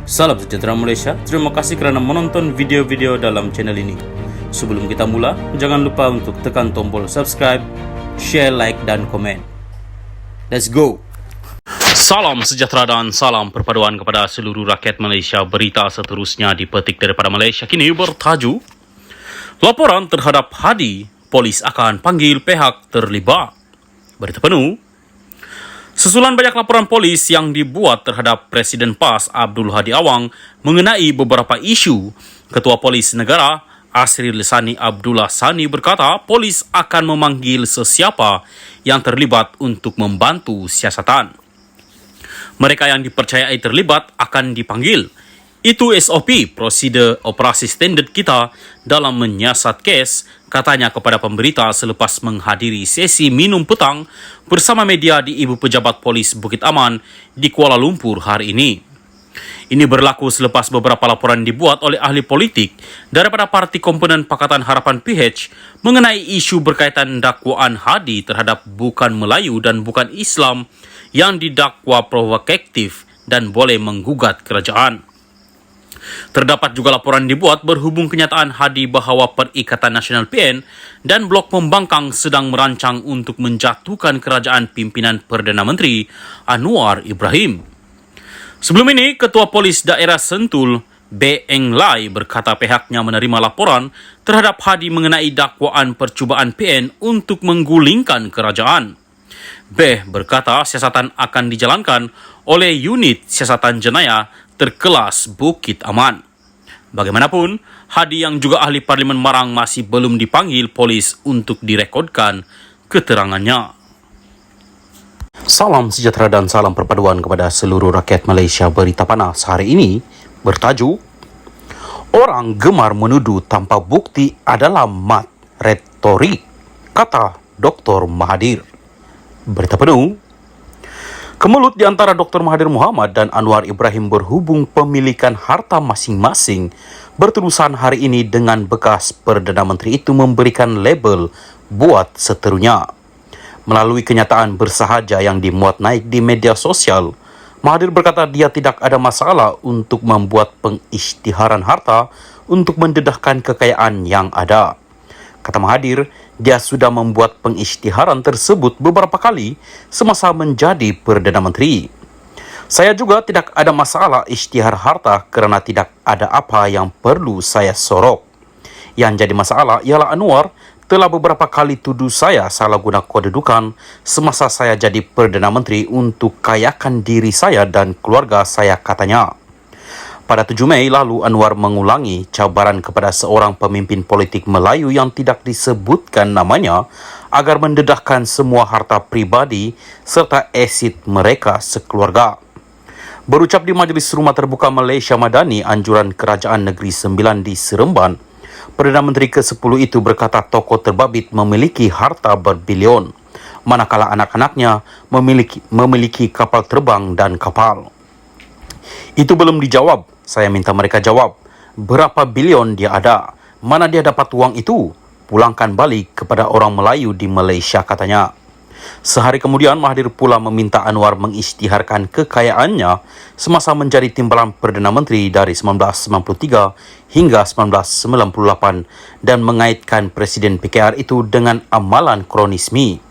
Salam sejahtera Malaysia, terima kasih kerana menonton video-video dalam channel ini. Sebelum kita mula, jangan lupa untuk tekan tombol subscribe, share, like dan komen. Let's go! Salam sejahtera dan salam perpaduan kepada seluruh rakyat Malaysia. Berita seterusnya dipetik daripada Malaysia kini bertajuk Laporan terhadap Hadi, polis akan panggil pihak terlibat. Berita penuh. Susulan banyak laporan polis yang dibuat terhadap Presiden PAS Abdul Hadi Awang mengenai beberapa isu, Ketua Polis Negara Asri Lesani Abdullah Sani berkata polis akan memanggil sesiapa yang terlibat untuk membantu siasatan. Mereka yang dipercayai terlibat akan dipanggil. Itu SOP, prosedur operasi standard kita dalam menyiasat kes, katanya kepada pemberita selepas menghadiri sesi minum petang bersama media di Ibu Pejabat Polis Bukit Aman di Kuala Lumpur hari ini. Ini berlaku selepas beberapa laporan dibuat oleh ahli politik daripada Parti Komponen Pakatan Harapan PH mengenai isu berkaitan dakwaan Hadi terhadap bukan Melayu dan bukan Islam yang didakwa provokatif dan boleh menggugat kerajaan. Terdapat juga laporan dibuat berhubung kenyataan Hadi bahawa Perikatan Nasional PN dan Blok Pembangkang sedang merancang untuk menjatuhkan kerajaan pimpinan Perdana Menteri Anwar Ibrahim. Sebelum ini, Ketua Polis Daerah Sentul, B. Eng Lai berkata pihaknya menerima laporan terhadap Hadi mengenai dakwaan percubaan PN untuk menggulingkan kerajaan. B. berkata siasatan akan dijalankan oleh unit siasatan jenayah terkelas Bukit Aman. Bagaimanapun, Hadi yang juga ahli Parlimen Marang masih belum dipanggil polis untuk direkodkan keterangannya. Salam sejahtera dan salam perpaduan kepada seluruh rakyat Malaysia. Berita panas hari ini bertajuk Orang gemar menuduh tanpa bukti adalah mat retorik, kata Dr. Mahathir. Berita penuh. Kemelut di antara Dr. Mahathir Mohamad dan Anwar Ibrahim berhubung pemilikan harta masing-masing berterusan hari ini dengan bekas Perdana Menteri itu memberikan label buat seterunya. Melalui kenyataan bersahaja yang dimuat naik di media sosial, Mahathir berkata dia tidak ada masalah untuk membuat pengisytiharan harta untuk mendedahkan kekayaan yang ada. Kata Mahathir, dia sudah membuat pengisytiharan tersebut beberapa kali semasa menjadi Perdana Menteri. Saya juga tidak ada masalah isytihar harta kerana tidak ada apa yang perlu saya sorok. Yang jadi masalah ialah Anwar telah beberapa kali tuduh saya salah guna kedudukan semasa saya jadi Perdana Menteri untuk kayakan diri saya dan keluarga saya, katanya. Pada 7 Mei lalu, Anwar mengulangi cabaran kepada seorang pemimpin politik Melayu yang tidak disebutkan namanya agar mendedahkan semua harta pribadi serta aset mereka sekeluarga. Berucap di Majlis Rumah Terbuka Malaysia Madani anjuran Kerajaan Negeri Sembilan di Seremban, Perdana Menteri ke-10 itu berkata tokoh terbabit memiliki harta berbilion, manakala anak-anaknya memiliki kapal terbang dan kapal. Itu belum dijawab. Saya minta mereka jawab, berapa bilion dia ada? Mana dia dapat uang itu? Pulangkan balik kepada orang Melayu di Malaysia, katanya. Sehari kemudian, Mahathir pula meminta Anwar mengisytiharkan kekayaannya semasa menjadi timbalan Perdana Menteri dari 1993 hingga 1998 dan mengaitkan Presiden PKR itu dengan amalan kronisme.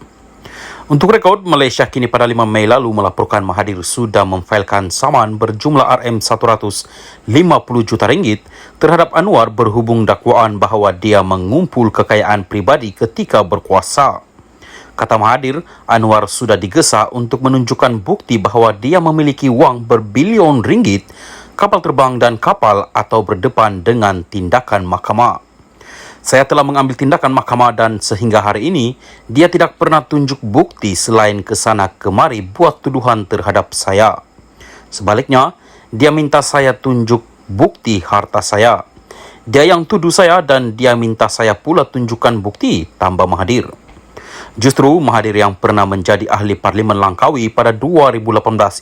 Untuk rekod, Malaysia kini pada 5 Mei lalu melaporkan Mahathir sudah memfailkan saman berjumlah RM150 juta ringgit terhadap Anwar berhubung dakwaan bahawa dia mengumpul kekayaan pribadi ketika berkuasa. Kata Mahathir, Anwar sudah digesa untuk menunjukkan bukti bahawa dia memiliki wang berbilion ringgit, kapal terbang dan kapal atau berdepan dengan tindakan mahkamah. Saya telah mengambil tindakan mahkamah dan sehingga hari ini, dia tidak pernah tunjuk bukti selain kesana kemari buat tuduhan terhadap saya. Sebaliknya, dia minta saya tunjuk bukti harta saya. Dia yang tuduh saya dan dia minta saya pula tunjukkan bukti, tambah Mahathir. Justru Mahathir yang pernah menjadi ahli Parlimen Langkawi pada 2018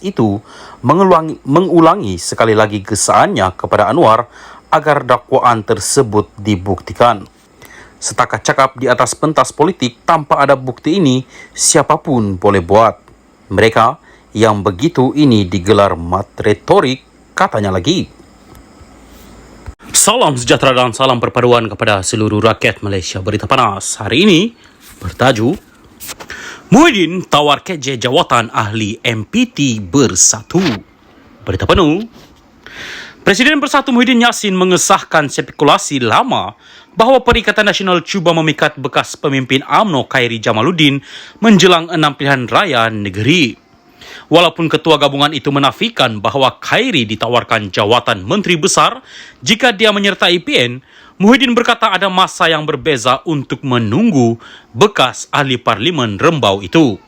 itu mengulangi sekali lagi gesaannya kepada Anwar agar dakwaan tersebut dibuktikan. Setakat cakap di atas pentas politik tanpa ada bukti ini, siapapun boleh buat. Mereka yang begitu ini digelar mat retorik, Katanya lagi. Salam sejahtera dan salam perpaduan kepada seluruh rakyat Malaysia. Berita panas hari ini bertajuk Muhyiddin tawar KJ jawatan ahli MPT bersatu. Berita penuh. Presiden Bersatu Muhyiddin Yassin mengesahkan spekulasi lama bahawa Perikatan Nasional cuba memikat bekas pemimpin UMNO Khairi Jamaluddin menjelang 6 pilihan raya negeri. Walaupun ketua gabungan itu menafikan bahawa Khairi ditawarkan jawatan menteri besar jika dia menyertai PN, Muhyiddin berkata ada masa yang berbeza untuk menunggu bekas ahli parlimen Rembau itu.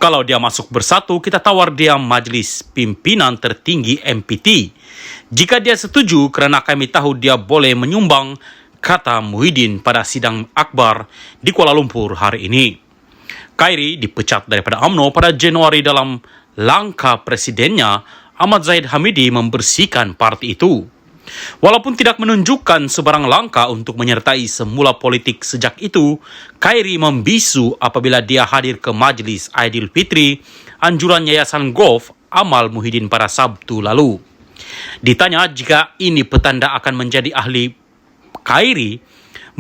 Kalau dia masuk bersatu, kita tawar dia majlis pimpinan tertinggi MPT. Jika dia setuju kerana kami tahu dia boleh menyumbang, kata Muhyiddin pada sidang akbar di Kuala Lumpur hari ini. Khairi dipecat daripada UMNO pada Januari dalam langkah presidennya Ahmad Zahid Hamidi membersihkan parti itu. Walaupun tidak menunjukkan sebarang langkah untuk menyertai semula politik sejak itu, Khairi membisu apabila dia hadir ke Majlis Aidilfitri anjuran Yayasan Golf Amal Muhyiddin pada Sabtu lalu. Ditanya jika ini petanda akan menjadi ahli Khairi,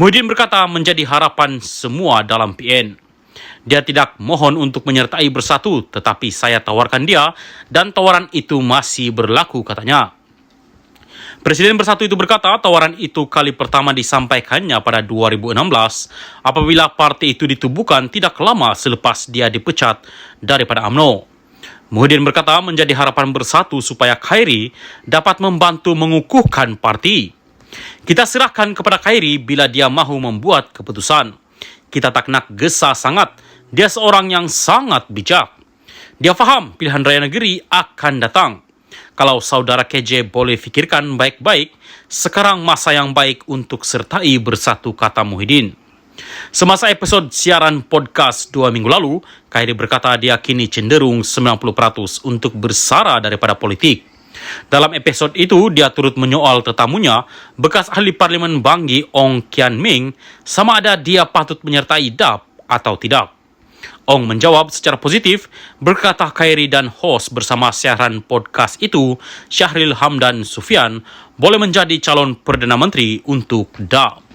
Muhyiddin berkata menjadi harapan semua dalam PN. Dia tidak mohon untuk menyertai bersatu, tetapi saya tawarkan dia dan tawaran itu masih berlaku, katanya. Presiden Bersatu itu berkata tawaran itu kali pertama disampaikannya pada 2016 apabila parti itu ditubuhkan tidak lama selepas dia dipecat daripada UMNO. Muhyiddin berkata menjadi harapan Bersatu supaya Khairi dapat membantu mengukuhkan parti. Kita serahkan kepada Khairi bila dia mahu membuat keputusan. Kita tak nak gesa sangat. Dia seorang yang sangat bijak. Dia faham pilihan raya negeri akan datang. Kalau saudara KJ boleh fikirkan baik-baik, sekarang masa yang baik untuk sertai Bersatu, kata Muhyiddin. Semasa episod siaran podcast 2 minggu lalu, Khairi berkata dia kini cenderung 90% untuk bersara daripada politik. Dalam episod itu, dia turut menyoal tetamunya, bekas ahli parlimen Bangi Ong Kian Ming, sama ada dia patut menyertai DAP atau tidak. Ong menjawab secara positif, berkata Khairi dan hos bersama siaran podcast itu, Syahril Hamdan Sufian, boleh menjadi calon Perdana Menteri untuk DAP.